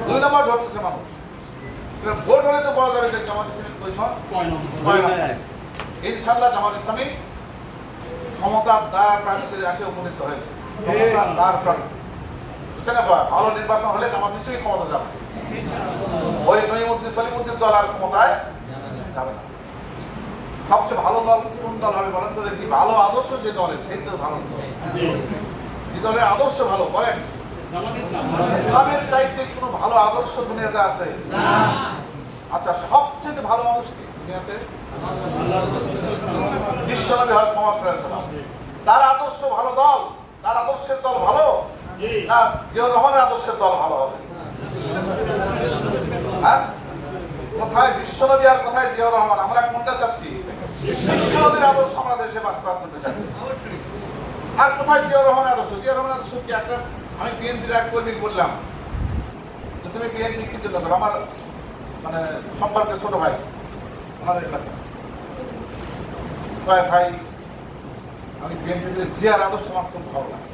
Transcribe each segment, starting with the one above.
2 নম্বর ধরতেছে মানুষ। ভোট হলে তো বলা যাবে যে জামাত ইসলামী পজিশন ইনশাআল্লাহ জামাত ইসলামী ক্ষমতার দ্বার প্রান্তে আসে উপনীত হয়েছে। ক্ষমতার দ্বার প্রান্তে বুঝছেন, ভালো নির্বাচন হলে জামাত ইসলামী ক্ষমতা যাবে, ওই নঈমুদ্দিন সলিমুদ্দিন দল আর ক্ষমতায় যাবে না। সবচেয়ে ভালো দল কোন দল হবে বলেন তো দেখি? ভালো আদর্শ যে দলের, সেই তো ভালো দল। যে দলের আদর্শ ভালো বলেন? ইসলামের চাইতে কোনো ভালো আদর্শ দুনিয়াতে আছে? আচ্ছা, সবচেয়ে ভালো মানুষ কি দুনিয়াতে? বিশ্বনবী হযরত মুহাম্মদ সাল্লাল্লাহু আলাইহি ওয়াসাল্লাম। তার আদর্শ ভালো দল, তার আদর্শের দল ভালো না জিয়াউর রহমানের আদর্শের দল ভালো হবে? হ্যাঁ, কোথায় বিশ্বনবী আর কোথায় জিয়াউর রহমান? আমরা কোনটা চাচ্ছি? বিশ্বনবীর আদর্শ আমরা দেশে বাস্তবায়ন করতে চাচ্ছি। আর কোথায় জিয়াউর রহমানের আদর্শ? জিয়াউর রহমানের আদর্শ কি? একটা আমি বিএনপির এক কর্মী বললাম যে তুমি বিএনপি কি জন্য করো? আমার মানে সম্পর্কে ছোট ভাই আমার এলাকা ভাই আমি বিএনপি জিয়ার আদর্শ আমার খুব ভালো লাগে।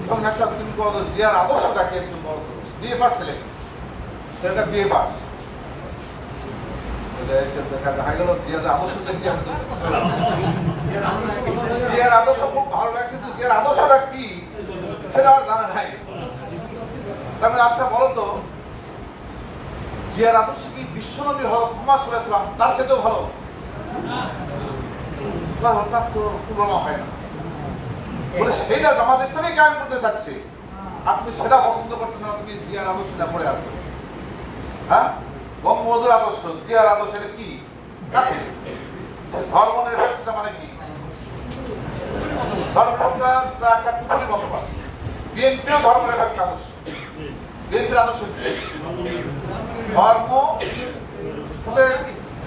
এবং আচ্ছা তুমি বলো জিয়ার আদর্শটাকে একটু বড় করো। বিএ পাস ছেলে, সেটা বিএ পাস জিয়ার আদর্শ খুব ভালো লাগে, কিন্তু জিয়ার আদর্শটা কি সেটা আমার জানা নাই। তাহলে আচ্ছা বলো তো, জিয়ার আদর্শ কি বিশ্বনবী হযরত মুহাম্মদ সাল্লাল্লাহু আলাইহি ওয়াসাল্লাম তার চেয়েও ভালো? তার তো তুলনা হয় না। বলে সেইটা জামাত ইসলামী কায়েম করতে চাচ্ছে, আপনি সেটা পছন্দ করতেছেন না, তুমি জিয়ার আদর্শটা পড়ে আছো। হ্যাঁ, বঙ্গবন্ধুর আদর্শ, জিয়ার আদর্শ এটা কি? ধর্ম নিরপেক্ষতা মানে কি? ধর্মনিরপেক্ষতা একটা কুফরি মতবাদ। বিএনপিও ধর্ম নিরপেক্ষ আদর্শ। বিএনপির আদর্শ ধর্ম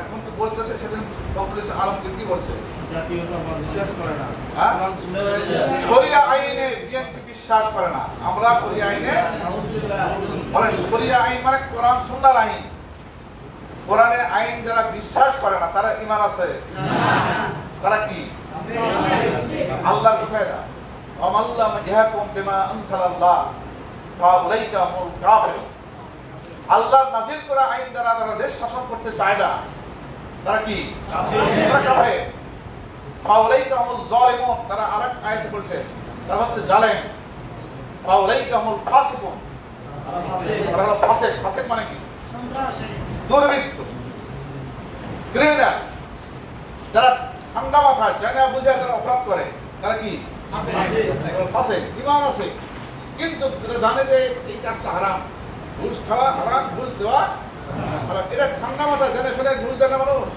এখন তো বলতেছে, সেদিন ডক্টর আলমগীর কি বলছে? বিশ্বাস করে না, শরিয়া আইনে বিএনপি বিশ্বাস করে না। আমরা শরিয়া আইনে মানে শরিয়া আইন মানে কোরআন সুন্নাহর আইন, কোরআনের আইন যারা বিশ্বাস করে না তারা ঈমান আছে? তারা কি? আল্লাহর বিষয়টা আমাল্লাম ইয়াকুম বিমা আনসালাল্লাহ ফাউলাইকা হুমুল কাফিরুন। আল্লাহর নাযিল করা আইন দ্বারা যারা দেশ শাসন করতে চায় না তারা কি? তারা কাফের। ফাউলাইকা হুমুল যালিমুন, তারা আরেক আয়াতে বলছে তারা হচ্ছে জালেম। ফাউলাইকা হুমুল ফাসিকুন, তারা হলো ফাসিক। ফাসিক মানে কি? দুর্বৃত্ত, ক্রিমিনাল। যারা ঠান্ডা মাথায় জানা বুঝে তারা অপরাধ করে তারা কি? ফাসিক। ঈমান আছে কিন্তু জানে যে এই কাজটা হারাম, ঘুষ খাওয়া হারাম, ঘুষ দেওয়া হারাম। এটা ঠান্ডা মাথায় জানে শুনে ঘুষ দেয় না মানুষ।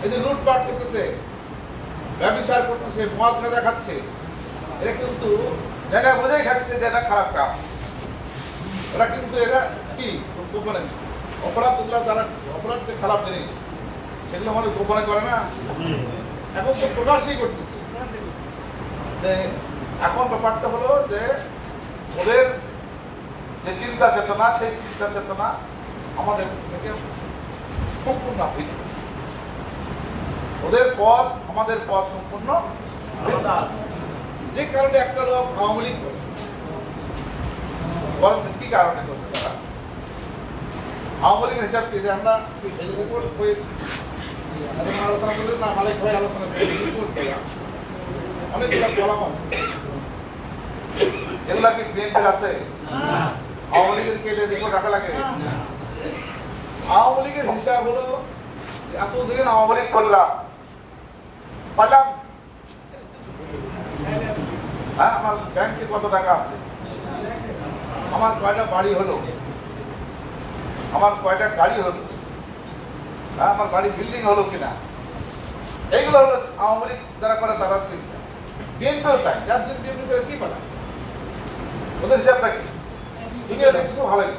এই যে লুটপাট করতেছে, ব্যবসায় করতেছে, মদ গাঁজা খাচ্ছে, এটা কিন্তু জায়গা বুঝেই খাচ্ছে যে এটা খারাপ কাজ। ওরা কিন্তু এটা কি গোপনে অপরাধ, যারা অপরাধ যে খারাপ জিনিস সেগুলো মানুষ গোপনে করে না, এখন তো প্রকাশই করতেছে। এখন ব্যাপারটা হলো যে ওদের যে চিন্তা চেতনা, সেই চিন্তা চেতনা আমাদের থেকে সম্পূর্ণ ভিন্ন। ওদের পথ আমাদের পথ সম্পূর্ণ যে কারণে একটা লোক আওয়ামী লীগ করে, বরং কি কারণে করবে তারা আওয়ামী লীগের হিসাব কি? যে আমরা আলোচনা করলে না মালিক ভাই আলোচনা করে অনেকগুলো কলাম আছে, এগুলা কি বিএনপির আছে? আওয়ামী লীগের কেটে রিপোর্ট রাখা লাগে? আওয়ামী লীগের হিসাব হলো এতদিন আওয়ামী লীগ করলাম, পাইলাম হ্যাঁ আমার ব্যাংকে কত টাকা আছে, আমার কয়টা বাড়ি হলো, আমার কয়টা গাড়ি হলো, হ্যাঁ আমার বাড়ি বিল্ডিং হলো কিনা, এইগুলো হলো আওয়ামী লীগ যারা করে তারা চিন্তা। বিএনপিও তাই, যার দিন বিএনপি করে কি পালা, ওদের হিসাবটা কি? দুনিয়াতে কিছু ভালো লাগে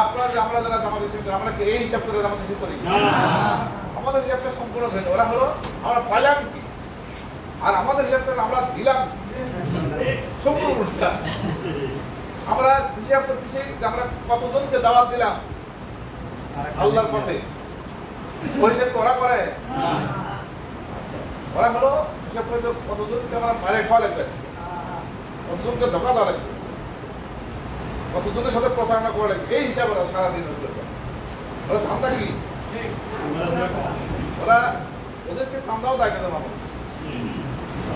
আপনার যে আমরা যারা জামাত ইসলামী আমরা কি এই হিসাব করে জামাত ইসলামী করি? আমাদের হিসাবটা সম্পূর্ণ ভিন্ন। ওরা হলো আমরা পাইলাম কি, আর আমাদের হিসাবটা আমরা দিলাম সম্পূর্ণ উল্টা। আমরা হিসাব করতেছি যে আমরা কতজনকে দাওয়াত দিলাম আল্লাহর পথে, পরিষদ ওরা করে। ওরা হলো হিসাব করে কতজনকে আমরা বাইরে খাওয়া লাগবে, কতজনকে ধোকা দেওয়া লাগবে, কতজনের সাথে প্রতারণা করে লাগবে এই হিসাবে ওরা সারাদিন ওরা ধান্দা কি ওরা ওদেরকে চান্দাও দেয় কেন মানুষ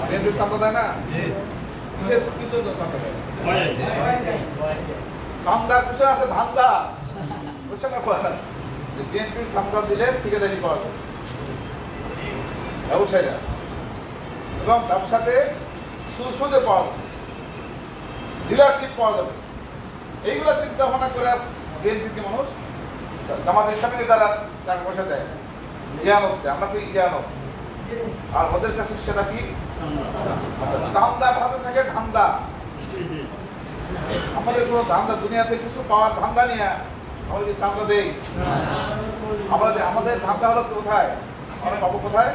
বিএনপির চান্দা দেয় না কি জন্য চান্দা দেয় চান্দার পিছনে আছে ধান্দা বুঝছেন না বিএনপির চান্দা দিলে ঠিকাদারি পাওয়া যায় ব্যবসায়ীরা এবং ব্যবসাতে সুদে পাওয়া যাবে ডিলারশিপ পাওয়া যাবে এইগুলো চিন্তা ভাবনা করে বিএনপিকে মানুষ জামাত ইসলামীকে তারা টাকা পয়সা দেয় ইয়ানত দেয় আমরা কি ইয়ানত আর ওদের কাছে সেটা কি চান্দার সাথে থাকে ধান্দা আমাদের কোনো ধান্দা দুনিয়াতে কিছু পাওয়ার ধান্দা নিয়ে আমরা কি চান্দা দেই আমাদের ধান্দা হলো কোথায় আমরা পাবো কোথায়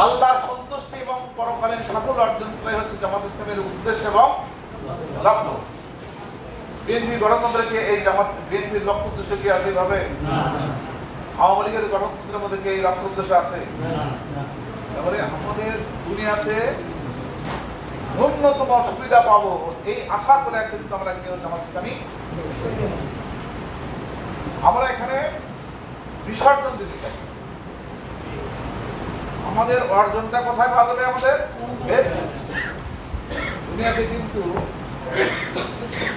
আল্লাহ সন্তুষ্টি এবং পরকালীন সাফল্য অর্জন করাই হচ্ছে জামাত ইসলামের উদ্দেশ্য এবং লক্ষ্য বিএনপি গণতন্ত্রকে এই জামাত বিএনপির লক্ষ্য উদ্দেশ্য কি আছে এভাবে আওয়ামী লীগের গণতন্ত্রের মধ্যে কি এই লক্ষ্য উদ্দেশ্য আছে তাহলে আমাদের দুনিয়াতে ন্যূনতম সুবিধা পাবো এই আশা করে কিন্তু আমরা কেউ জামাত ইসলামী আমরা এখানে বিসর্জন দিতে চাই আমাদের অর্জনটা কোথায় ভালো হবে আমাদের দুনিয়াতে কিন্তু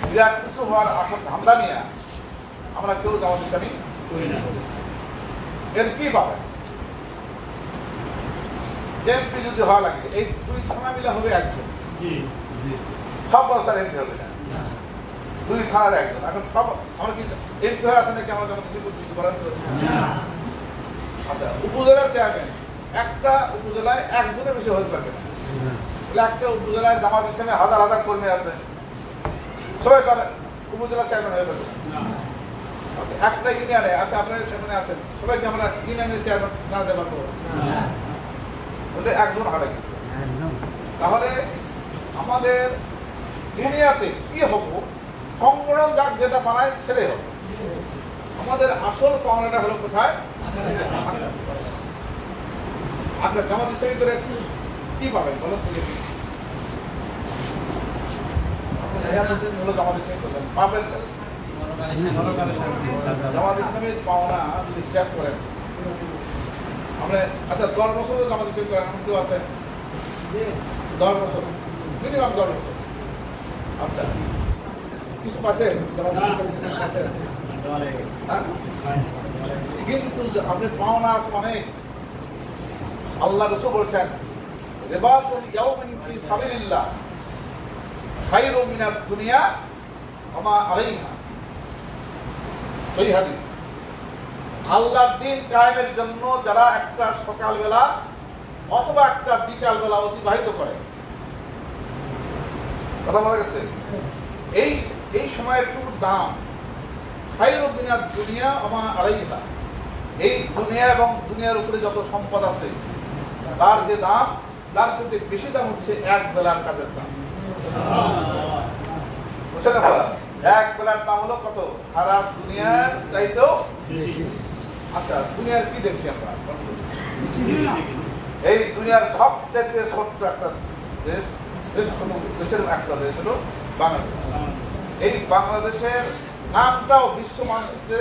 বিরাট কিছু হওয়ার আশা ধান্দা নিয়ে আমরা কেউ জামাত ইসলামী এর কি পাবে এমপি যদি হওয়া লাগে এই দুই থানা মিলে হবে একজন সব বস্তার এমপি হবে না দুই থানার একজন এখন সব আমরা কি এমপি হয়ে আসে নাকি আমরা জামাত ইসলামী করতেছি বলেন আচ্ছা উপজেলার চেয়ারম্যান একটা উপজেলায় একজনের বেশি হতে পারবে না একটা উপজেলায় জামাত ইসলামের হাজার হাজার কর্মী আছে সবাই তার উপজেলা চেয়ারম্যান হয়ে পারবে আচ্ছা একটা ইউনিয়নে আচ্ছা আপনার সেখানে আছেন সবাইকে আমরা ইউনিয়নের চেয়ারম্যান না দিতে পারবো বলতে একজন হারে তাহলে আমাদের দুনিয়াতে কি হবো সংগঠন যাক যেটা বানায় সেটাই হবে আমাদের আসল পাওনাটা হলো কোথায় আপনার জামাত ইসলামী করে কি পাবেন বলেন জামাত ইসলামী করবেন পাবেন জামাত ইসলামীর পাওনা যদি হিসাব করেন আমরা আচ্ছা 10 বছর জামাত ইসলামী করেন এমন কেউ আছে 10 বছর মিনিমাম 10 বছর আচ্ছা কিছু পাশে কিন্তু আপনি পাওনা আছে মানে আল্লাহ রাসূল বলেছেন রিবাতুল ইয়াউমিন ফি সাবিলিল্লাহ খায়রুম মিনাদ দুনিয়া ওয়া মা আলাইহা সহিহ হাদিস আল্লাহর দ্বীন কায়েমের জন্য যারা একটা সকালবেলা অথবা একটা বিকাল বেলা অতিবাহিত করে কথা বলা গেছে এই সময়ের টুকু দাম খায়রুম মিনাদ দুনিয়া ওয়া মা আলাইহা এই দুনিয়া এবং দুনিয়ার উপরে যত সম্পদ আছে তার যে দাম তার সাথে বেশি দাম হচ্ছে এক বেলার কাজের দাম বুঝছেন না এক বেলার দাম হলো কত সারা দুনিয়ার চাইতেও আচ্ছা দুনিয়ার কি দেখছি আমরা এই দুনিয়ার সবচেয়ে ছোট্ট একটা দেশ দেশের একটা দেশ হলো বাংলাদেশ এই বাংলাদেশের নামটাও বিশ্ব মানচিত্রে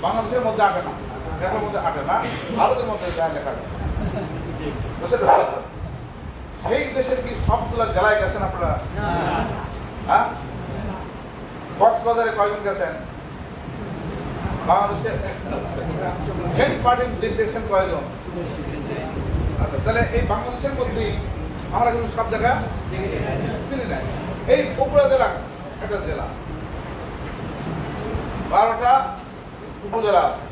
বাংলাদেশের মধ্যে আটে না দেশের মধ্যে আটে না ভারতের মধ্যে যা লেখা যায় সেই দেশের কি সবগুলা জেলায় গেছেন আপনারা হ্যাঁ কক্সবাজারে কয়জন গেছেন বাংলাদেশের সেন্ট মার্টিন দেখছেন কয়জন আচ্ছা তাহলে এই বাংলাদেশের মধ্যেই আমরা কিন্তু সব জায়গা চিনি নাই এই বগুড়া জেলা একটা জেলা 12টা উপজেলা আছে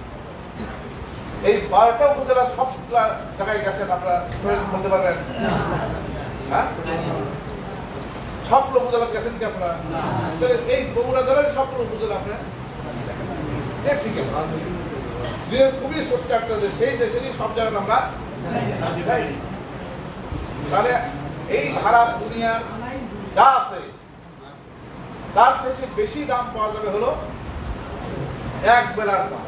এই 12টা উপজেলা সবগুলা জায়গায় গেছেন আপনারা বলতে পারবেন হ্যাঁ সবগুলো উপজেলা গেছেন কি আপনারা তাহলে এই বগুড়া জেলার সবগুলো উপজেলা আপনারা দেখছি কেন খুবই ছোট্ট একটা দেশ সেই দেশেরই সব জায়গায় আমরা তাহলে এই সারা দুনিয়ার যা আছে তার থেকে বেশি দাম পাওয়া যাবে হলো এক বেলার দাম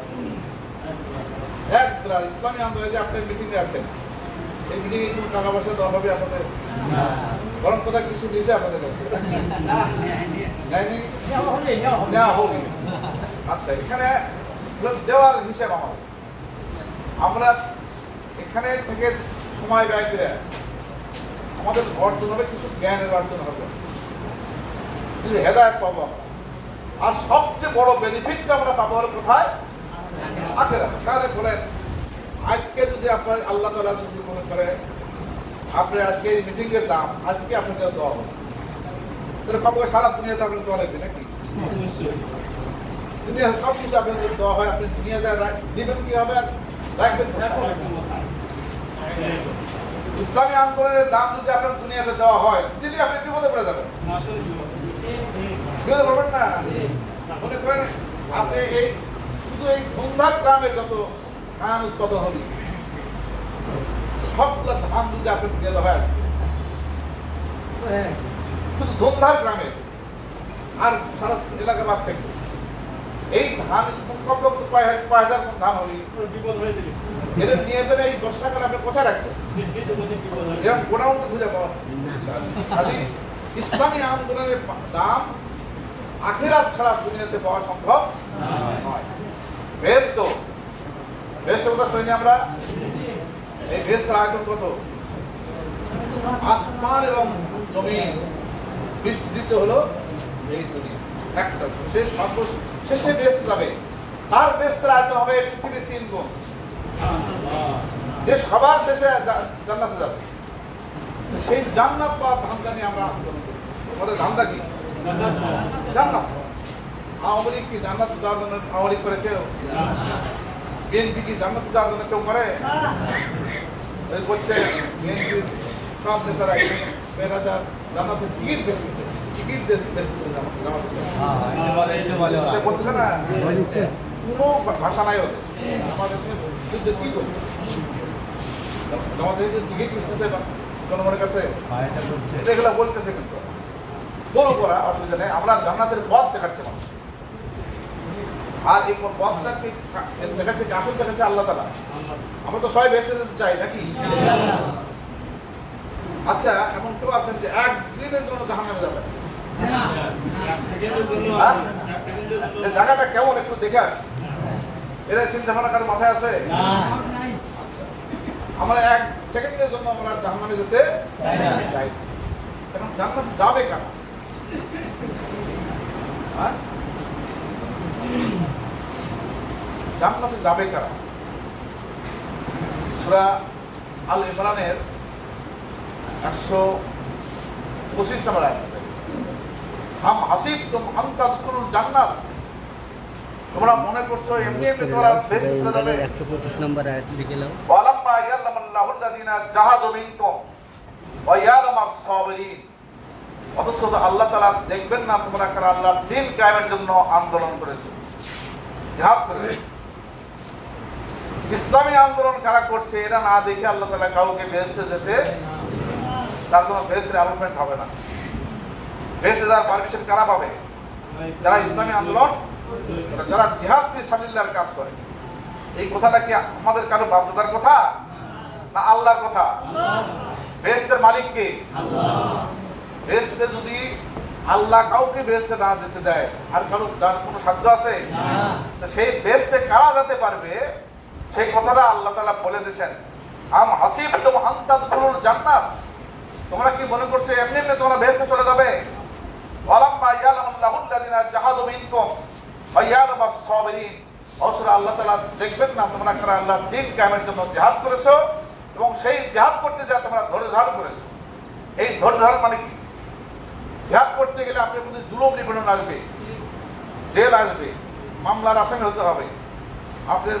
এক বেলার ইসলামী আন্দোলনে যে আপনি মিটিংয়ে আছেন এই মিটিংয়ে কোনো টাকা পয়সা দেওয়া হবে আপনাদের? বরং কোথায় কিছু দিয়েছে আপনাদের কাছে? নেওয়া হবে। আচ্ছা, এখানে দেওয়ার হিসাব আমাদের, আমরা এখানে থেকে সময় ব্যয় করে আমাদের অর্জন হবে কিছু জ্ঞানের অর্জন হবে, কিছু হেদায়েত পাবো আমরা। আর সবচেয়ে বড় বেনিফিটটা আমরা পাবো কোথায়? আখিরাত। তাহলে বলেন, আজকে যদি আপনার আল্লাহ তাআলা যদি মনে করে আপনি আজকে এই মিটিং এর দাম আজকে আপনাকে দেওয়া হবে, তাহলে পাবো সারা দুনিয়াতে আপনাকে দেওয়া লাগবে নাকি? দুনিয়া সব কিছু আপনাকে যদি দেওয়া হয়, আপনি দুনিয়া যায় দিবেন কি হবে? রাখবেন। ইসলামী আন্দোলনের দাম যদি আপনার দুনিয়াতে দেওয়া হয়, দিলে আপনি বিপদে পড়ে যাবেন। বিপদে পড়বেন না? মনে করেন আপনি এই শুধু এই ধুমধার গ্রামের যত ধান উৎপাদন হবে, সবগুলো ধান যদি আপনি দেওয়া হয় আজকে, শুধু ধুমধার গ্রামের আর সারা এলাকা বাদ থেকে এই ধান কমপক্ষে কয় হাজার ধান হবে, এটা নিয়ে গেলে এই বর্ষাকালে আপনি কোথায় রাখবেন? এরকম গোডাউন তো খুঁজে পাওয়া। খালি ইসলামী আন্দোলনের দাম আখিরাত ছাড়া দুনিয়াতে পাওয়া সম্ভব নয়। বেহেশত, বেহেশতের কথা শুনি আমরা। এই বেহেশতের আয়তন কত? আসমান এবং জমিন বিস্তৃত হলো এই দুনিয়া একটা। শেষ শেষে বেহেশত যাবে, তার বেহেশতের আয়তন হবে পৃথিবীর 3 গুণ। যে সবার শেষে জান্নাতে যাবে, সেই জান্নাত পাওয়ার ধান্দা নিয়ে আমরা আন্দোলন করছি। আমাদের ধান্দা কি? জান্নাত। আওয়ামী লীগ কি জান্নাতে যাওয়ার জন্য আওয়ামী লীগ করে কেউ? বিএনপি কি জান্নাতে যাওয়ার জন্য কেউ করে? করছে বিএনপির সব নেতারা বেরাজার জান্নাতে টিকিট বেচতেছে, টিকিট বেচতেছে জামাতে বলতেছে না, কোনো ভাষা নাই ওদের। আমাদের যুদ্ধে কি করছে? আমাদের টিকিট বেচতেছে জনগণের কাছে, এগুলো বলতেছে। কিন্তু বলো করা অসুবিধা নেই, আমরা জান্নাতের পথ দেখাচ্ছি মানুষ। আর এই পথটাকে দেখাচ্ছে, আসল দেখাচ্ছে আল্লাহ তাআলা। আমরা তো সবাই বেঁচে যেতে চাই নাকি? আচ্ছা, এমন কেউ আছেন যে একদিনের জন্য জাহান্নামে যাবে? জায়গাটা কেমন একটু দেখে আসি, এরা চিন্তা ভাবনা কারো মাথায় আছে? আমরা 1 সেকেন্ডের জন্য আমরা জাহান্নামে যেতে চাই। এখন জান্নাত যাবে কেন? জান্নাতে যাবে কারা? সূরা আল ইমরানের 125 নম্বর আয়াত, হাম হাসিবতুম আন তাদখুলুল জান্নাত, তোমরা মনে করছো এমনি এমনি তোমরা বেহেশতে চলে যাবে? 125 নম্বর আয়াত লিখে নাও। ওয়ালাম্মা ইয়ালামাল্লাহুল লাযিনা জাহাদু মিনকুম ওয়া ইয়ালামাস সাবিরিন, অথচ আল্লাহ তাআলা দেখবেন না তোমরা কারা আল্লাহর দ্বীন কায়েমের জন্য আন্দোলন করেছো, জিহাদ করেছো। ইসলামী আন্দোলন কারা করছে এটা না দেখে আল্লাহ তাআলা কাউকে বেহেশতে যেতে, তার জন্য বেহেশতের অ্যালটমেন্ট হবে না। বেহেশতে যাওয়ার পারমিশন কারা পাবে? যারা ইসলামী আন্দোলন, যারা জিহাদ ফি সাবিলিল্লাহর কাজ করে। এই কথাটা কি আমাদের কারো বাধ্যতার কথা না আল্লাহর কথা? বেহেশতের মালিক কে? আল্লাহ। বেহেশতে যদি আল্লাহ কাউকে বেহেশতে না যেতে দেয়, আর কারো যার কোনো সাধ্য আছে? না। সেই বেহেশতে কারা যেতে পারবে সেই কথাটা আল্লাহ তাআলা বলে দিয়েছেন, আম হাসিবতুম আন তাদখুলুল জান্নাত, তোমরা কি মনে করছো এমনি এমনি তোমরা বেহেশতে চলে যাবে? ওয়ালাম্মা ইয়ালামাল্লাহুল লাযিনা জাহাদু মিনকুম ওয়া ইয়ালামাস সাবিরিন, অবশ্যই আল্লাহ তাআলা দেখবেন না তোমরা কারা আল্লাহর দ্বীন কায়েমের জন্য জিহাদ করেছো এবং সেই জিহাদ করতে যা তোমরা ধৈর্য ধারণ করেছো। এই ধৈর্য ধারণ মানে কি? জিহাদ করতে গেলে আপনার মধ্যে জুলুম নিপীড়ন আসবে, জেল আসবে, মামলার আসামি হতে হবে, আপনি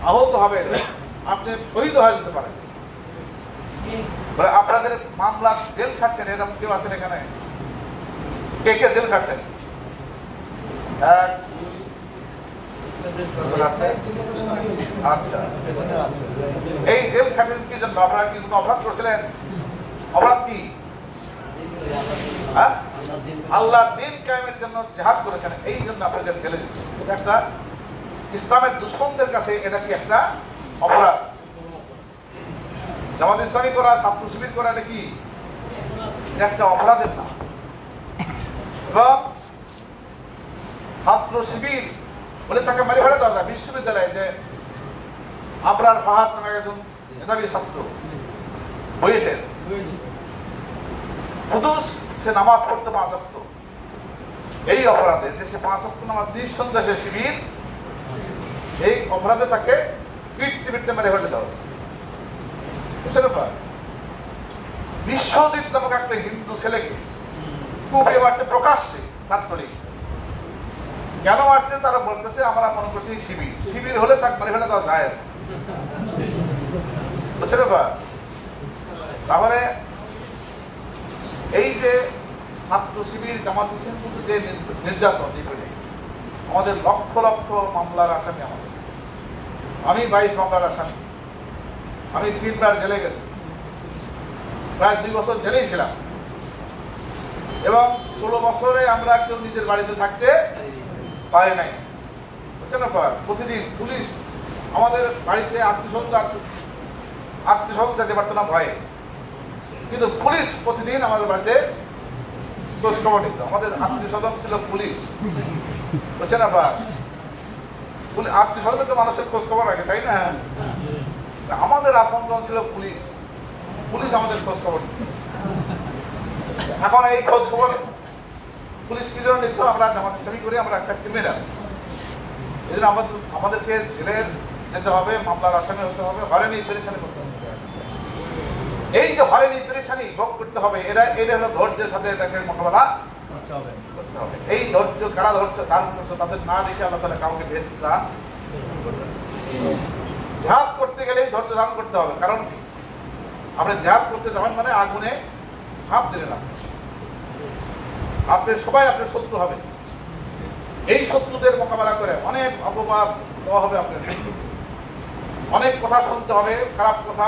আহত হবেন, আপনি শহীদ হয়ে যেতে পারেন। আপনাদের মামলা জেল খাটছেন এরকম কেউ আছেন এখানে? কে কে জেল খাটছেন? আচ্ছা, এই জেল খাটেন কি জন্য? আপনারা কি কোনো অপরাধ করছিলেন? অপরাধ কি? আল্লাহর দ্বীন কায়েমের জন্য জিহাদ করেছেন, এই জন্য আপনাদের জেলে যেতে। এটা একটা ইসলামের দুশমনদের কাছে এটা কি একটা অপরাধ? জামাত ইসলামী করা, ছাত্র শিবির করা, এটা কি একটা অপরাধের নাম। এবং ছাত্র শিবির বলে তাকে মারি ফেলে দেওয়া যায় বিশ্ববিদ্যালয়ে, যে আবরার ফাহাদ নামে একজন মেধাবী ছাত্র হয়েছেন, শুধু সে নামাজ পড়তে 5 ওয়াক্ত, এই অপরাধে দেশে 5 ওয়াক্ত নামাজ নিঃসন্দেহে শিবির, এই অপরাধে তাকে পিটতে মেরে ফেলে দেওয়া হচ্ছে। বুঝছেন ব্যাপার? বিশ্বজিৎ নামক একটা হিন্দু ছেলেকে কুপিয়ে মারছে প্রকাশ্যে ছাত্রলীগ। কেন মারছে তারা বলতেছে আমরা মনে করছি শিবির হলে তাকে মেরে ফেলে দেওয়া যায়। বুঝছেন ব্যাপার? তাহলে এই যে ছাত্র শিবির জামাত ইসলামের মধ্যে যে নির্যাতন, আমাদের লক্ষ লক্ষ মামলার আসামি, আমি 22 মামলার আসামি, আমি 3বার জেলে গেছি, প্রায় 2 বছর জেলেই ছিলাম, এবং 16 বছরে আমরা কেউ নিজের বাড়িতে থাকতে পারি নাই। বুঝছেন না? প্রতিদিন পুলিশ আমাদের বাড়িতে আত্মীয়স্বজন যেতে পারতো না ভয়ে, কিন্তু পুলিশ প্রতিদিন আমাদের বাড়িতে খোঁজ খবর নিত। আমাদের আত্মীয়স্বজন ছিল পুলিশ। বুঝছেন না? আত্মীয়স্বজন তো মানুষের খোঁজ খবর রাখে, তাই না? আমাদের আপনজন ছিল পুলিশ আমাদের খোঁজ খবর নিত। এখন এই খোঁজ খবর পুলিশ কি জন্য নিত? আমরা জামাত ইসলামী করি, আমরা একটা ক্রিমিনাল, এই জন্য আমাদেরকে জেলে যেতে হবে, মামলার আসামি হতে হবে, হয়রানি পেরেশানি করতে হবে। এই যে হয়রানি পেরেশানি ভোগ করতে হবে, এটা হলো ধৈর্যের সাথে এটাকে মোকাবেলা করতে হবে। এই ধৈর্য কারা ধরছে ধারণ করছে, তাদের না দেখে আল্লাহ তাআলা কাউকে বেহেশত দান করবেন। জিহাদ করতে গেলেই ধৈর্য ধারণ করতে হবে। কারণ কি? আপনি জিহাদ করতে যাবেন মানে আগুনে ঝাঁপ দিলেন, আপনি সবাই আপনার শত্রু হবে। এই শত্রুদের মোকাবেলা করে অনেক অপবাদ দেওয়া হবে, আপনার অনেক কথা শুনতে হবে, খারাপ কথা,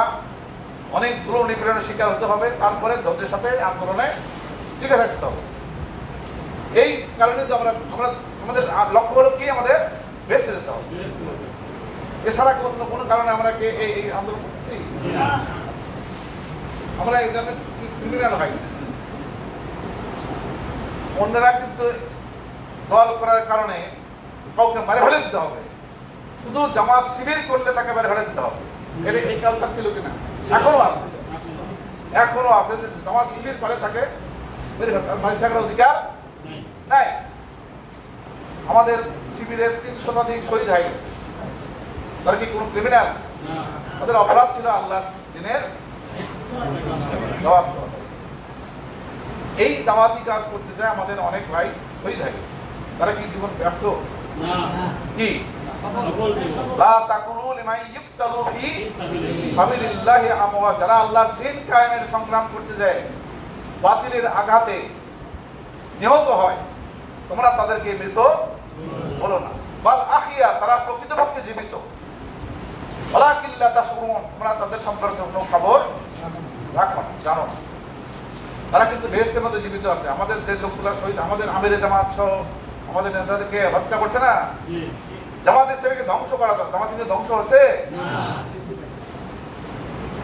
অনেক জুলুম নিপীড়নের শিকার হতে হবে, তারপরে ধৈর্যের সাথে আন্দোলনে টিকে থাকতে হবে। এই কারণে তো আমরা আমাদের লক্ষ্য হলো কি? আমাদের বেঁচে যেতে হবে। এছাড়া কোনো কারণে আমরা এই আন্দোলন করতেছি? আমরা এই ধরনের ক্রিমিনাল হয়ে গেছি। অন্যরা কিন্তু দল করার কারণে কাউকে মেরে ফেলে দিতে হবে, শুধু জামাত শিবির করলে তাকে মেরে ফেলে দিতে হবে। এটা এই কালচার ছিল কিনা? এখনো আছে যে জামাত শিবির করে তাকে মেরে ফেলতে, তার বাঁচে থাকার অধিকার নাই। আমাদের শিবিরের 300 শতাধিক শহীদ হয়ে গেছে। তারা কি কোনো ক্রিমিনাল? তাদের অপরাধ ছিল আল্লাহর দিনের দাওয়াত। এই দাওয়াতি কাজ করতে যায় আমাদের অনেক ভাই শহীদ হয়ে গেছে। তারা কি জীবন ব্যর্থ? কি লা তাকুনু লিমান ইউক্তালু ফি সাবিলিল্লাহি আমওয়াত, যারা আল্লাহর দ্বীন কায়েমের সংগ্রাম করতে যায়, বাতিলের আঘাতে নিহত হয়, তোমরা তাদেরকে মৃত বলো না, বাল আখিয়া, তারা প্রকৃতপক্ষে জীবিত। ওয়ালাকিন লা তাশউরুন, তোমরা তাদের সম্পর্কে কোনো খবর রাখো না, জানো না। তারা কিন্তু বেহেশতের মধ্যে জীবিত আছে। আমাদের যে লোকগুলো শহীদ, আমাদের আমিরে জামাত সহ আমাদের নেতাদেরকে হত্যা করছে না, জামাত ইসলামীকে ধ্বংস করা দরকার। জামাত ইসলামী ধ্বংস হচ্ছে?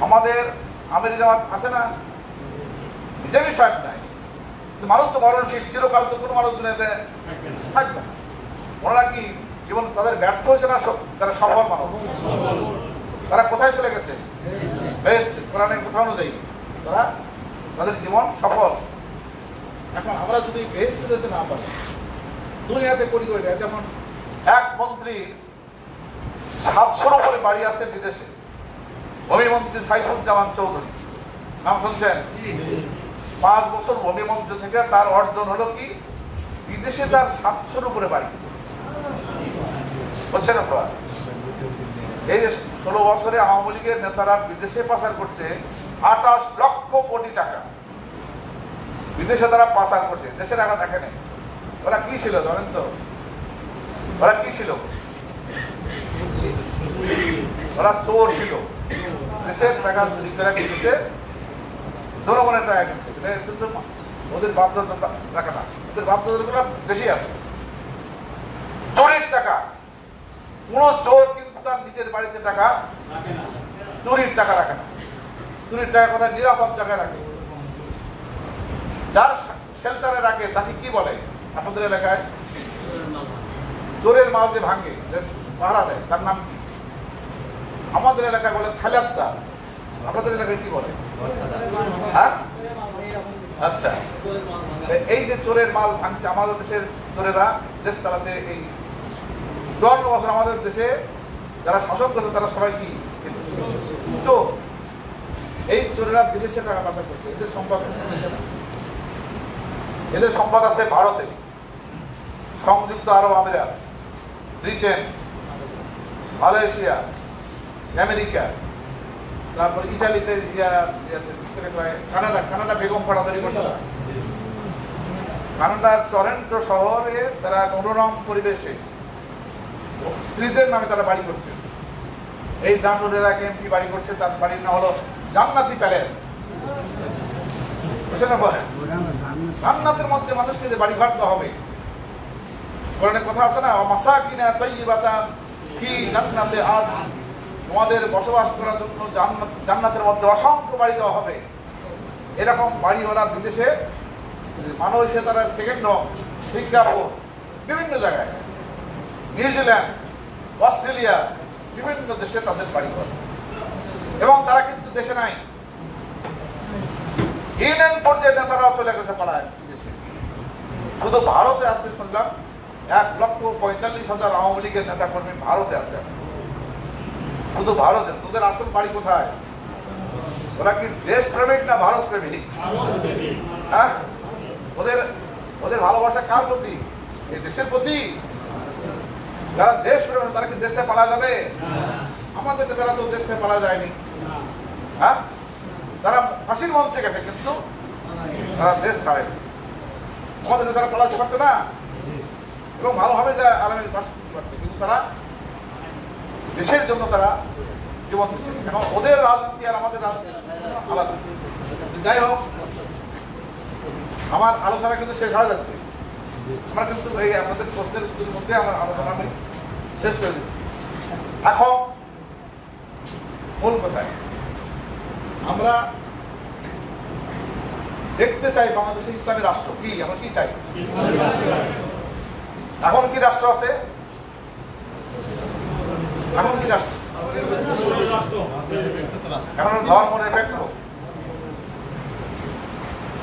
আমাদের আমিরে জামাত আছে না, বিজেপি সাহেব নাই, মানুষ তো মরণশীল, চিরকাল তো কোনো মানুষ দুনিয়াতে থাকবে। ওনারা কি জীবন তাদের ব্যর্থ হয়েছে না তারা সফল মানুষ? তারা কোথায় চলে গেছে? বেহেশত। কোরআনের কথা অনুযায়ী তাদের জীবন সফল। এখন আমরা যদি বেহেশতে যেতে না পারি, দুনিয়াতে করি করে দেয়। যেমন এক মন্ত্রীর 700-র উপরে বাড়ি আছে বিদেশে, ভূমিমন্ত্রী সাইফুজ্জামান চৌধুরী, নাম শুনছেন? 5 বছর ভূমিমন্ত্রী থেকে তার অর্জন হলো কি? বিদেশে তার 700-র উপরে বাড়ি। বুঝছেন আপনারা? এই যে 16 বছরে আওয়ামী লীগের নেতারা বিদেশে পাচার করছে 28 লক্ষ কোটি টাকা, বিদেশে তারা পাচার করছে। দেশের এখন দেখে নেই। ওরা কি ছিল জানেন তো? ওরা কি ছিল? ওরা চোর ছিল। দেশের টাকা চুরি করে বিদেশে জনগণের টাকা কিনতে, কিন্তু ওদের বাপদাদা টাকা না, ওদের বাপদাদার গুলো দেশে আছে। চোরের টাকা, কোন চোর কিন্তু তার নিজের বাড়িতে টাকা, চুরির টাকা রাখে না। চুরির টাকা কোথায় নিরাপদ জায়গায় রাখে, যার শেল্টারে রাখে তাকে কি বলে আপনাদের এলাকায়? চোরের মাল যে ভাঙে, যে পাহারা দেয়, তার নাম কি? আমাদের এলাকায় বলে থালাত্তা, আপনাদের এলাকায় কি বলে? হ্যাঁ, আচ্ছা। এই যে চোরের মাল ভাঙছে, আমাদের দেশের চোরেরা দেশ চালাচ্ছে। এই 54 বছর আমাদের দেশে যারা শাসন করছে তারা সবাই কি চোর। এই চোরেরা বিদেশে টাকা পাচার করছে। এদের সম্পদ দেশে না, এদের সম্পদ আছে ভারতে, সংযুক্ত আরব আমিরাত, ব্রিটেন, মালয়েশিয়া, আমেরিকা, তারপর ইটালিতে, কানাডা বেগম পাড়া তৈরি করছে। কানাডার টরেন্টো শহরে তারা মনোরম পরিবেশে স্ত্রীদের নামে তারা বাড়ি করছে। এই দামরোডের আগে এমপি বাড়ি করছে, তার বাড়ির নাম হলো জান্নাতি প্যালেস। জান্নাতের মধ্যে মানুষকে যে বাড়ি ঘর দেওয়া হবে, কোরআনে কথা আছে না, মাসাকিনা তাইয়িবাতান ফি জান্নাতে আদন, তোমাদের বসবাস করার জন্য জান্নাতের মধ্যে অসংখ্য বাড়ি দেওয়া হবে। এরকম বাড়ি ওরা বিদেশে মালয়েশিয়া, তারা সেকেন্ড হোম, সিঙ্গাপুর, বিভিন্ন জায়গায়, নিউজিল্যান্ড, অস্ট্রেলিয়া, বিভিন্ন দেশে তাদের বাড়ি ঘর। এবং তারা কিন্তু দেশে নাই, ইউনিয়ন পর্যায়ে নেতারাও চলে গেছে পাড়ায় বিদেশে। শুধু ভারতে আছে শুনলাম 1,45,000 আওয়ামী লীগের নেতা কর্মী ভারতে আছে। শুধু ভারতে। তোদের আসল বাড়ি কোথায়? ওরা কি দেশ প্রেমিক না ভারত প্রেমিক? হ্যাঁ, ওদের ভালোবাসা কার প্রতি? এই দেশের প্রতি। যারা দেশ প্রেমিক তারা কি দেশটা পালা যাবে? আমাদের তারা তো দেশটা পালা যায়নি। হ্যাঁ, তারা ফাঁসির মঞ্চে গেছে কিন্তু তারা দেশ ছাড়েনি। আমাদের তারা পালাতে পারতো না এবং ভালোভাবে যায় আরামে বাস করতে পারতো, কিন্তু তারা দেশের জন্য তারা জীবন দিচ্ছে। এখন ওদের রাজনীতি আর আমাদের রাজনীতি আলাদা। যাই হোক, আমার আলোচনা কিন্তু শেষ হয়ে যাচ্ছে। আমরা কিন্তু এই আপনাদের প্রশ্নের উত্তরের মধ্যে আমার আলোচনা আমি শেষ করে দিচ্ছি। এখন মূল কথায় আমরা দেখতে চাই বাংলাদেশের ইসলামী রাষ্ট্র কি, আমরা কি চাই? এখন কি রাষ্ট্র আছে? এখন কি রাষ্ট্র? এখন ধর্ম নিরপেক্ষ।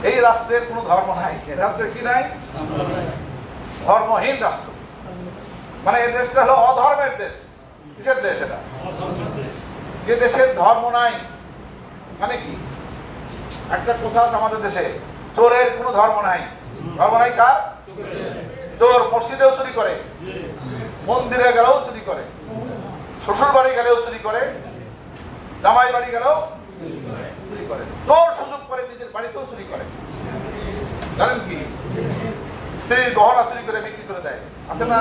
এই রাষ্ট্রের কোনো ধর্ম নাই। রাষ্ট্রের কি নাই? ধর্মহীন রাষ্ট্র। মানে এই দেশটা হলো অধর্মের দেশ। কিসের দেশ এটা? যে দেশের ধর্ম নাই। মানে কি? একটা কথা আছে আমাদের দেশে, চোরের কোনো ধর্ম নাই। ধর্ম নাই কার? চোর মসজিদেও চুরি করে, মন্দিরে গেলেও চুরি করে, শ্বশুর বাড়ি গেলেও চুরি করে, জামাই বাড়ি গেলেও চুরি করে। চোর সুযোগ করে নিজের বাড়িতেও চুরি করে। জানেন কি? স্ত্রীর গহনা চুরি করে বিক্রি করে দেয়, আছে না?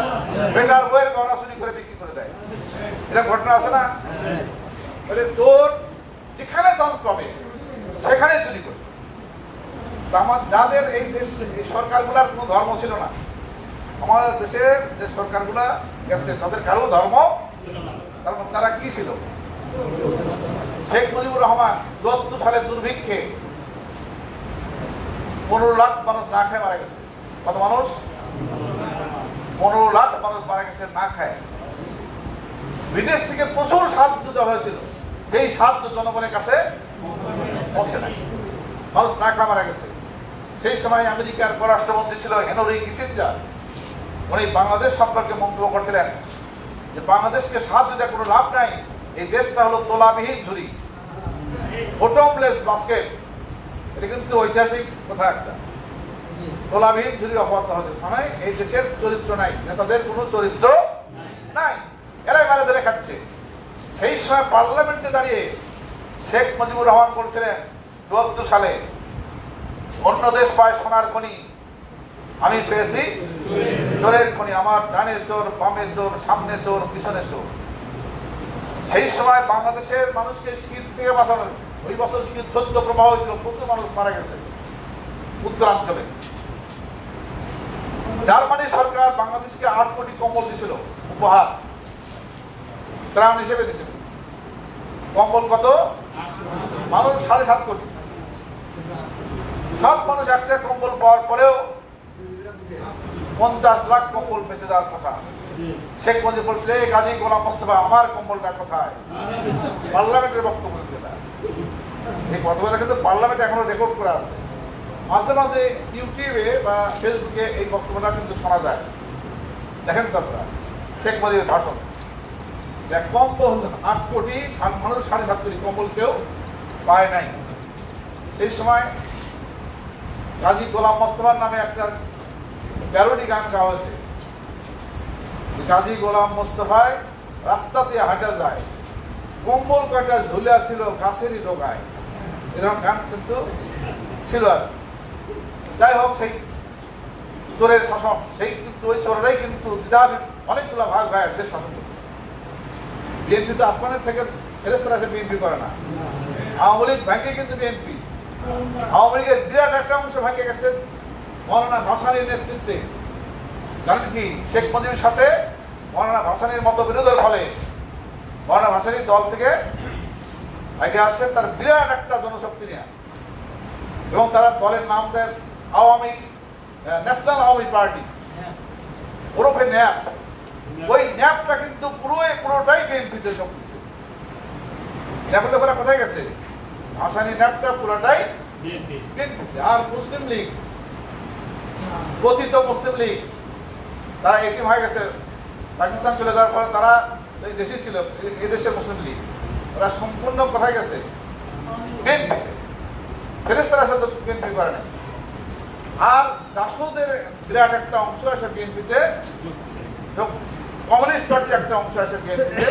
বেটার বইয়ের গহনা চুরি করে বিক্রি করে দেয়। এরকম ঘটনা আছে না? তাহলে চোর যেখানে চান্স পাবে সেখানে চুরি করে। যাদের এই দেশ, এই সরকারগুলার কোনো ধর্ম ছিল না, আমাদের দেশে যে সরকারগুলা গেছে তাদের কারো ধর্ম, তারা কি ছিল? শেখ মুজিবুর রহমান ৭৪ সালের দুর্ভিক্ষে 15 লাখ মানুষ না খায় মারা গেছে। কত মানুষ? 15 লাখ মানুষ মারা গেছে না খায়। বিদেশ থেকে প্রচুর সাহায্য দেওয়া হয়েছিল, সেই সাহায্য জনগণের কাছে পৌঁছে নাই, মানুষ না খায় মারা গেছে। সেই সময় আমেরিকার পররাষ্ট্রমন্ত্রী ছিল হেনরি কিসিঞ্জার। উনি বাংলাদেশ সম্পর্কে মন্তব্য করছিলেন যে বাংলাদেশকে সাহায্য দেওয়ার কোনো লাভ নাই, এই দেশটা হলো তোলাবিহীন ঝুড়ি, বটমলেস বাস্কেট। এটা কিন্তু ঐতিহাসিক কথা একটা। তোলাবিহীন ঝুড়ি অপরাধ হচ্ছে, মানে এই দেশের চরিত্র নাই, নেতাদের কোনো চরিত্র নাই, এরাই মারা ধরে খাচ্ছে। সেই সময় পার্লামেন্টে দাঁড়িয়ে শেখ মুজিবুর রহমান বলছিলেন ৭৪ সালে, অন্য দেশ পায় সোনার খনি, আমি পেয়েছি চোরের খনি। আমার ডানের চোর, বামের চোর, সামনে চোর, পিছনে চোর। সেই সময় বাংলাদেশের মানুষকে শীত থেকে বাঁচানোর, ওই বছর শীত সদ্য প্রবাহ হয়েছিল, প্রচুর মানুষ মারা গেছে উত্তরাঞ্চলে। জার্মানি সরকার বাংলাদেশকে 8 কোটি কম্বল দিছিল উপহার, ত্রাণ হিসেবে দিছিল। কম্বল কত? মানুষ 7.5 কোটি। সব মানুষ একটা কম্বল পাওয়ার পরেও 50 লাখ কম্বল বেঁচে যাওয়ার কথা। শেখ মুজিব বলছিল, এই কাজী গোলাম মোস্তফা আমার কম্বলটা কোথায়? পার্লামেন্টের বক্তব্য দিতে। এই কথাগুলো কিন্তু পার্লামেন্টে এখনো রেকর্ড করে আছে। মাঝে মাঝে ইউটিউবে বা ফেসবুকে এই বক্তব্যটা কিন্তু শোনা যায়। দেখেন তো আপনারা শেখ মুজিবের ভাষণ। কম্বল 8 কোটি মানুষ 7.5 কোটি কম্বল কেউ পায় নাই। সেই সময় কাজী গোলাম মোস্তফার নামে একটা প্যারোডি গান গাওয়া হয়েছে। কাজী গোলাম মোস্তফায় রাস্তা দিয়ে হাঁটা যায়, কম্বল কয়টা ঝুলিয়া ছিল গাছেরই ডোগায়, এরকম গান কিন্তু ছিল। আর যাই হোক, সেই চোরের শাসন, সেই কিন্তু ওই চোররাই কিন্তু দিদার অনেকগুলো ভাগ ভাগ দেশ শাসন করছে। বিএনপি তো আসমানের থেকে ফেরেশতারা এসে বিএনপি করে না। আওয়ামী লীগ ভেঙে কিন্তু বিএনপি, আওয়ামী লীগের বিরাট একটা অংশ ভেঙে গেছে মৌলানা ভাসানীর নেতৃত্বে। জানেন কি, শেখ মুজিবের সাথে মৌলানা ভাসানীর মতবিরোধের ফলে মৌলানা ভাসানীর দল থেকে আগে আসছেন তার বিরাট একটা জনশক্তি নিয়ে, এবং তারা দলের নাম দেন আওয়ামী ন্যাশনাল আওয়ামী পার্টি, ওরফে ন্যাপ। ওই ন্যাপটা কিন্তু পুরোটাই বিএনপিতে যোগ দিচ্ছে। ন্যাপের লোকেরা কোথায় গেছে? ভাসানী ন্যাপটা পুরোটাই বিএনপিতে। আর মুসলিম লীগ, কথিত মুসলিম লীগ, তারা এটিম হয়ে গেছে। পাকিস্তান চলে যাওয়ার পরে তারা এই দেশে ছিল, এই দেশের মুসলিম লীগ, ওরা সম্পূর্ণ কোথায় গেছে? বিএনপিতে। ফেরেশতারা সাথে বিএনপি করে নাই। আর জাসদের বিরাট একটা অংশ আছে বিএনপিতে যোগ দিচ্ছে। কমিউনিস্ট পার্টির একটা অংশ আছে বিএনপিতে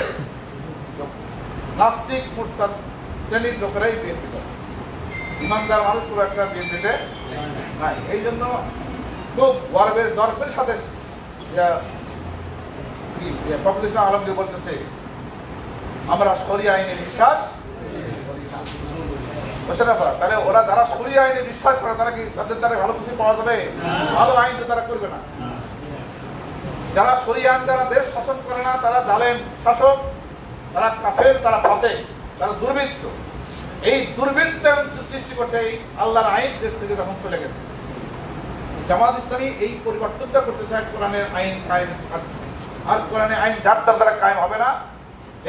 যোগ দিচ্ছে। নাস্তিক মুরতাদ শ্রেণীর লোকেরাই বিএনপি করে, ইমানদার মানুষ খুব একটা বিএনপিতে নাই। এই জন্য খুব গর্বের সাথে ফখরুল ইসলাম আলমগীর বলতেছে, আমরা শরিয়া আইনে বিশ্বাস করি না। তাহলে ওরা যারা শরিয়া আইনে বিশ্বাস করে তারা কি তাদের দ্বারা ভালো কিছু পাওয়া যাবে? ভালো আইন তো তারা করবে না। যারা শরিয়া আইন দ্বারা দেশ শাসন করে না তারা জালেম শাসক, তারা কাফের, তারা ফাসেক, তারা দুর্বৃত্ত। এই দুর্বৃত্ত সৃষ্টি করছে এই আল্লাহর আইন দেশ থেকে যখন চলে গেছে। জামাত ইসলামী এই পরিবর্তনটা করতে চায়, কোরআনের আইন কায়েম। আর কোরআনের আইন যার তার দ্বারা কায়েম হবে না।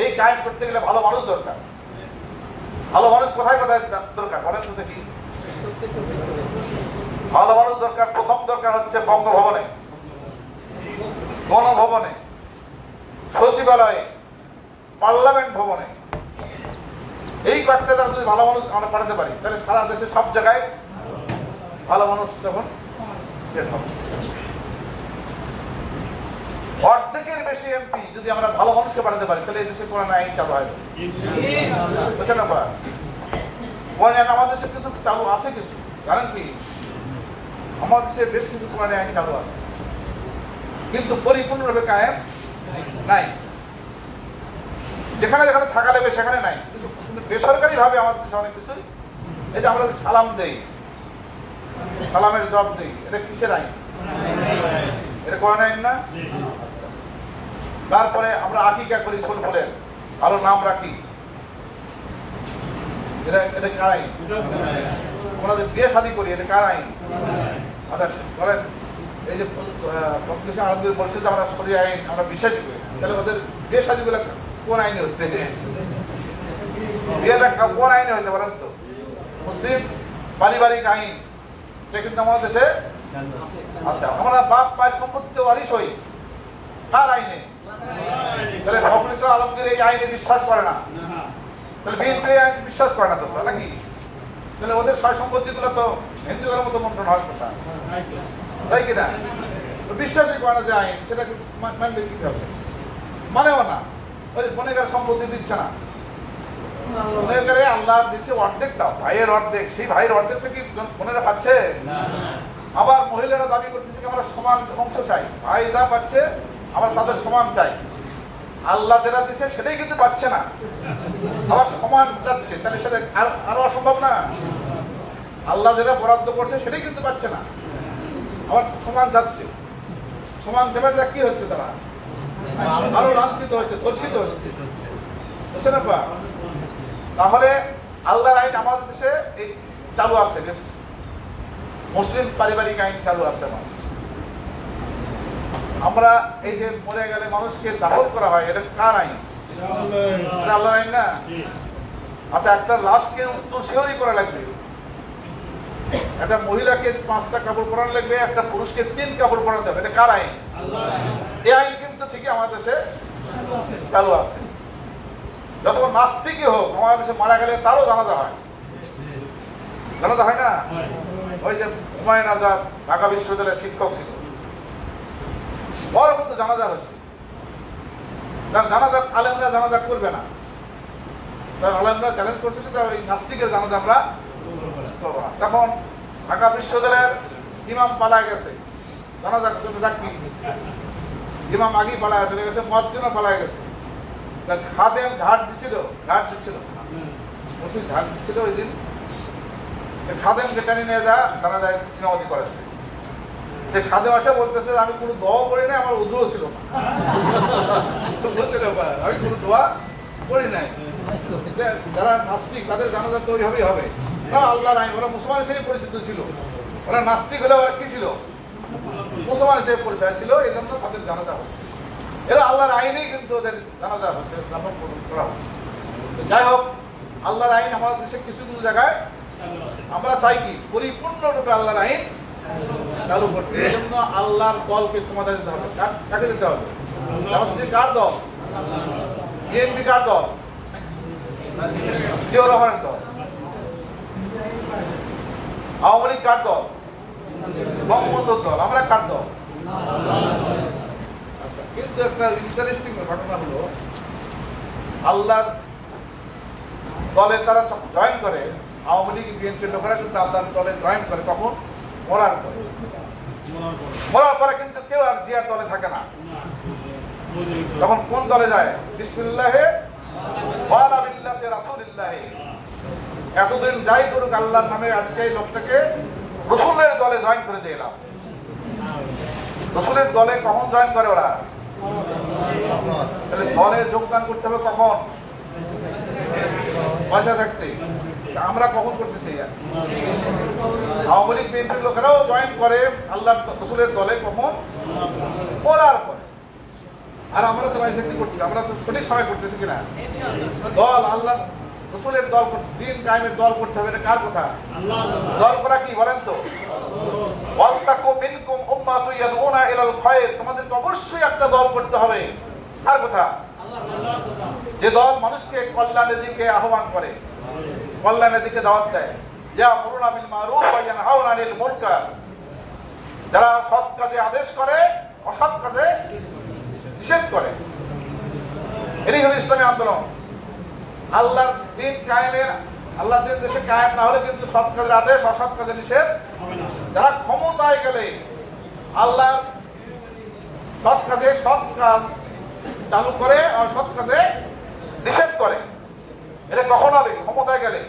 এই কায়েম করতে গেলে ভালো মানুষ দরকার। ভালো মানুষ কোথায় কোথায় দরকার বলেন তো দেখি? ভালো মানুষ দরকার, প্রথম দরকার হচ্ছে বঙ্গভবনে, গণভবনে, সচিবালয়ে, পার্লামেন্ট ভবনে। এই কয়েকটা দ্বারা যদি ভালো মানুষ আমরা পাঠাতে পারি তাহলে সারা দেশে সব জায়গায় ভালো মানুষ তখন সেট হবে। অর্ধেকের বেশি এমপি যদি আমরা ভালো মানুষকে পাঠাতে পারি তাহলে এই দেশে কোরআন আইন চালু হয়। বুঝছেন না? কোরআন আইন আমাদের দেশে কিন্তু চালু আছে কিছু, জানেন কি? আমাদের দেশে বেশ কিছু কোরআন আইন চালু আছে, কিন্তু পরিপূর্ণভাবে কায়েম নাই। যেখানে যেখানে থাকা লাগবে সেখানে নাই। কিন্তু বেসরকারি ভাবে আমাদের দেশে অনেক কিছুই, এই যে আমরা সালাম দেই, সালামের জবাব দেই, এটা কিসের আইন? এটা কোরআন আইন না? তারপরে আমরা আকিকা করি, ছোট বলেন ভালো নাম রাখি, এটা কার আইন? আমরা যে বিয়ে শাদী করি, এটা কার আইন? আচ্ছা বলেন, এই যে আলমগীর বলছে যে আমরা শরিয়া আইন আমরা বিশ্বাস করি, তাহলে ওদের বিয়ে শাদী গুলো কোন আইনে হচ্ছে? বিয়েটা কোন আইনে হয়েছে বলেন তো? মুসলিম পারিবারিক আইন, এটা কিন্তু আমাদের দেশে। আচ্ছা, আমরা বাপ মায়ের সম্পত্তিতে ওয়ারিশ হই, কার আইনে? তাহলে ফখরুল ইসলাম আলমগীর এই আইনে বিশ্বাস করে না, তাহলে বিএনপি আইন বিশ্বাস করে না তো নাকি? তাহলে ওদের সয় সম্পত্তিগুলো তো হিন্দুদের মতো বন্টন হওয়ার কথা, তাই কিনা? বিশ্বাসই করে না যে আইন, সেটা মানবে কি হবে? মানেও না। ওই বনেগার সম্পত্তি দিচ্ছে না, বনেগারে আল্লাহ দিচ্ছে অর্ধেকটা, ভাইয়ের অর্ধেক, সেই ভাইয়ের অর্ধেক থেকে বোনেরা পাচ্ছে। আবার মহিলারা দাবি করতেছে আমরা সমান অংশ চাই, ভাই যা পাচ্ছে আমরা তাদের সমান চাই। আল্লাহ যেটা দিচ্ছে সেটাই কিন্তু পাচ্ছে না, আবার সমান যাচ্ছে, তাহলে সেটা আরো অসম্ভব না? আল্লাহ যেটা বরাদ্দ করছে সেটাই কিন্তু পাচ্ছে না, আবার সমান যাচ্ছে। সমান দেবার যা কি হচ্ছে, তারা আরো লাঞ্ছিত হচ্ছে, ধর্ষিত হচ্ছে। তাহলে আল্লাহর আইন আমাদের দেশে এই চালু আছে, মুসলিম পারিবারিক আইন চালু আছে আমাদের। আমরা এই যে মরে গেলে মানুষকে দাফন করা হয়, এটা কার আইন? এটা আল্লাহর আইন না? আচ্ছা, একটা লাশকে শিহরি করা লাগবে, একটা মহিলাকে 5টা কাপড় পরানো লাগবে, একটা পুরুষকে 3 কাপড় পরাতে হবে, এটা কার আইন? এই আইন কিন্তু ঠিকই আমাদের দেশে চালু আছে। যত নাস্তিকই হোক, আমাদের দেশে মারা গেলে তারও জানাজা হয়, জানাজা হয় না? ওই যে হুমায়ুন আজাদ ঢাকা বিশ্ববিদ্যালয়ের শিক্ষক ছিল, বড় কিন্তু জানাজা হচ্ছে, জানাজা আলেমরা জানাজা করবে না, আলেমরা চ্যালেঞ্জ করছিল যে ওই নাস্তিকের জানাজা আমরা করবো না। তখন ঢাকা বিশ্ববিদ্যালয়ের ইমাম পালায় গেছে, জানাজা রাখবি, ইমাম আগেই পালায় চলে গেছে, মুয়াজ্জিনও পালায় গেছে, খাদেম ঘাট দিচ্ছিল মসজিদ ঘাট দিচ্ছিল ওই দিন, খাদেমকে টেনে নিয়ে যা জানাজায় ইমামতি করেছে। সে খাদেম আসে বলতেছে আমি কোনো দোয়া করি নাই, আমার উজুও ছিল না, আমি কোনো দোয়া করি নাই। যারা নাস্তিক তাদের জানাজা তো ওইভাবেই হবে, না আল্লাহ নাই, ওরা মুসলমান হিসেবে পরিচিত ছিল, ওরা নাস্তিক হলে ওরা কি ছিল? মুসলমান হিসেবে পরিচয় ছিল, এই জন্য তাদের জানাজা হচ্ছে। এরা আল্লাহর আইনেই কিন্তু ওদের জানাজা হচ্ছে, দাফন করা হচ্ছে। যাই হোক, আল্লাহর আইন আমাদের দেশে কিছু কিছু জায়গায় আমরা চাই কি পরিপূর্ণরূপে আল্লাহর আইন চালু করতে। এই জন্য আল্লাহর দলকে ক্ষমতা দিতে হবে। কাকে দিতে হবে? আমাদের কার দল? বিএনপি কার দল? জিয়াউর রহমানের দল। আওয়ামী লীগ কার দল? বঙ্গবন্ধুর দল। আমরা কার দল? আচ্ছা, কিন্তু একটা ইন্টারেস্টিং ঘটনা হলো, আল্লাহর দলে তারা জয়েন করে, আওয়ামী লীগ বিএনপির লোকেরা কিন্তু আল্লাহর দলে জয়েন করে, তখন মরার পরে। মরার পরে কিন্তু কেউ আর জিয়ার দলে থাকে না, তখন কোন দলে যায়? বিসমিল্লাহে ওয়া আলা মিল্লাতি রাসূলিল্লাহ। এতদিন যাই করুক আল্লাহর নামে, আজকে এই লোকটাকে রাসূলের দলে জয়েন করে দিলাম। রাসূলের দলে কখন জয়েন করে ওরা? তাহলে দলে যোগদান করতে হবে কখন? পয়সা থাকতে। আমরা কখন করতেছি? আওয়ামী লীগ বিএনপির লোকেরাও জয়েন করে আল্লাহর রাসূলের দলে কখন? মরার পরে। আর আমরা তো রাজনীতি করতেছি, আমরা তো সঠিক সময় করতেছি কিনা? দল আল্লাহ রাসূলের দল, দিন কায়েমের দল করতে হবে, এটা কার কথা? দল করা কি বলেন তো? ওয়ালতাকু মিনকুম উম্মাতুন ইয়াদউনা ইলাল খায়র। তোমাদেরকে অবশ্যই একটা দল করতে হবে, কার কথা? আল্লাহর কথা। যে দল মানুষকে কল্যাণের দিকে আহ্বান করে, কল্যাণের দিকে দাওয়াত দেয়, ইয়ামুরুনা বিল মারুফ ওয়া ইয়ানহাউনা আনিল মুনকার। যারা সৎ কাজে আদেশ করে, অসৎ কাজে নিষেধ করে। এটাই হলো ইসলামী আন্দোলন। আল্লাহর দিন কায়েমের, আল্লাহর দিন দেশে কায়েম না হলে কিন্তু সৎ কাজের আদেশ, অসৎ কাজের নিষেধ। যারা ক্ষমতায় গেলে আল্লাহর সৎ কাজে সৎ কাজ চালু করে আর সৎ কাজে নিষেধ করে, এটা কখন হবে? ক্ষমতায় গেলে।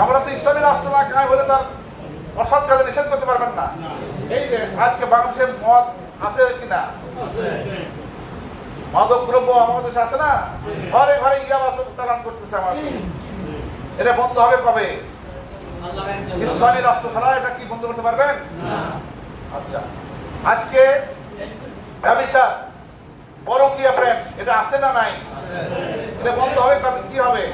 আমরা তো ইসলামী রাষ্ট্র না কায়েম হলে তার অসৎ কাজে নিষেধ করতে পারবেন না। এই যে আজকে বাংলাদেশে মদ আছে কিনা? মাদক দ্রব্য আমাদের দেশে আছে না? ঘরে ঘরে ইয়াবা চালান করতেছে আমাদের। এটা বন্ধ হবে কবে? ইসলামী রাষ্ট্র ছাড়া এটা কি বন্ধ করতে পারবেন? আচ্ছা, আজকে ব্যবসা, পরকীয়া প্রেম, এটা আছে না নাই? এটা বন্ধ হবে কবে? কি হবে?